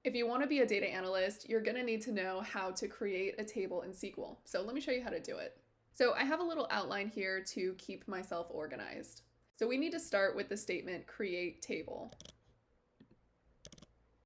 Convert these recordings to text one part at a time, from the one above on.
If you want to be a data analyst, you're going to need to know how to create a table in SQL. So let me show you how to do it. So I have a little outline here to keep myself organized. So we need to start with the statement create table.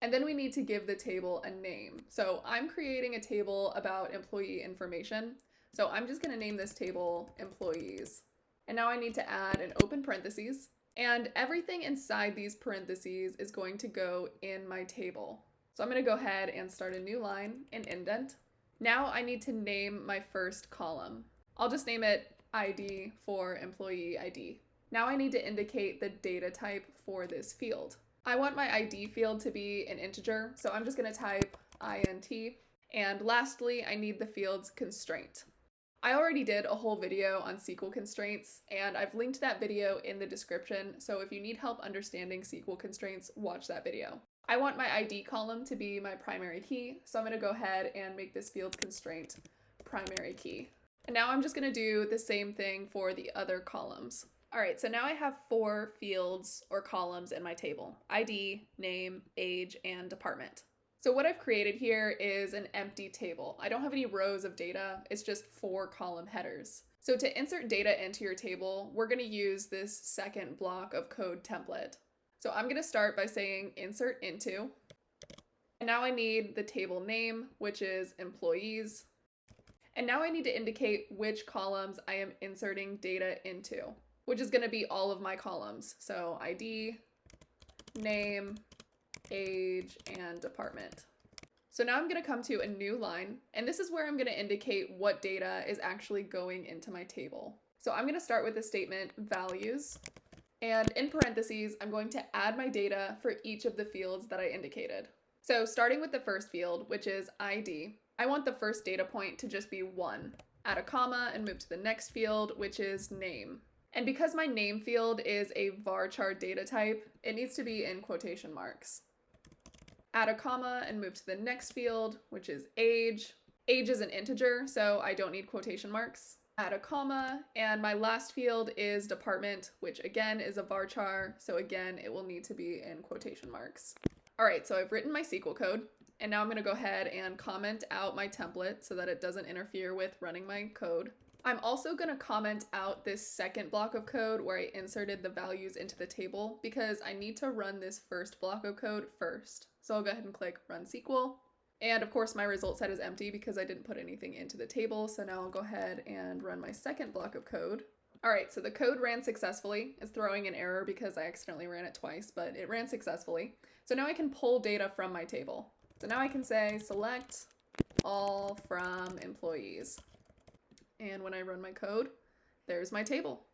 And then we need to give the table a name. So I'm creating a table about employee information. So I'm just going to name this table employees. And now I need to add an open parentheses. And everything inside these parentheses is going to go in my table. So I'm going to go ahead and start a new line and indent. Now I need to name my first column. I'll just name it ID for employee ID. Now I need to indicate the data type for this field. I want my ID field to be an integer, so I'm just going to type int. And lastly, I need the field's constraint. I already did a whole video on SQL constraints, and I've linked that video in the description, so if you need help understanding SQL constraints, watch that video. I want my ID column to be my primary key, so I'm going to go ahead and make this field's constraint primary key. And now I'm just going to do the same thing for the other columns. All right, so now I have 4 fields or columns in my table: ID, name, age, and department. So what I've created here is an empty table. I don't have any rows of data, it's just 4 column headers. So to insert data into your table, we're going to use this second block of code template. So I'm going to start by saying insert into. And now I need the table name, which is employees. And now I need to indicate which columns I am inserting data into, which is going to be all of my columns. So ID, name, age, and department. So now I'm going to come to a new line, and this is where I'm going to indicate what data is actually going into my table. So I'm going to start with the statement values, and in parentheses, I'm going to add my data for each of the fields that I indicated. So starting with the first field, which is ID, I want the first data point to just be 1. Add a comma and move to the next field, which is name. And because my name field is a varchar data type, it needs to be in quotation marks. Add a comma and move to the next field, which is age. Age is an integer, so I don't need quotation marks. Add a comma, and my last field is department, which again is a varchar, so again it will need to be in quotation marks. All right, so I've written my SQL code, and now I'm going to go ahead and comment out my template so that it doesn't interfere with running my code. I'm also going to comment out this second block of code where I inserted the values into the table because I need to run this first block of code first. So I'll go ahead and click Run SQL. And of course my result set is empty because I didn't put anything into the table. So now I'll go ahead and run my second block of code. All right, so the code ran successfully. It's throwing an error because I accidentally ran it twice, but it ran successfully. So now I can pull data from my table. So now I can say select all from employees. And when I run my code, there's my table.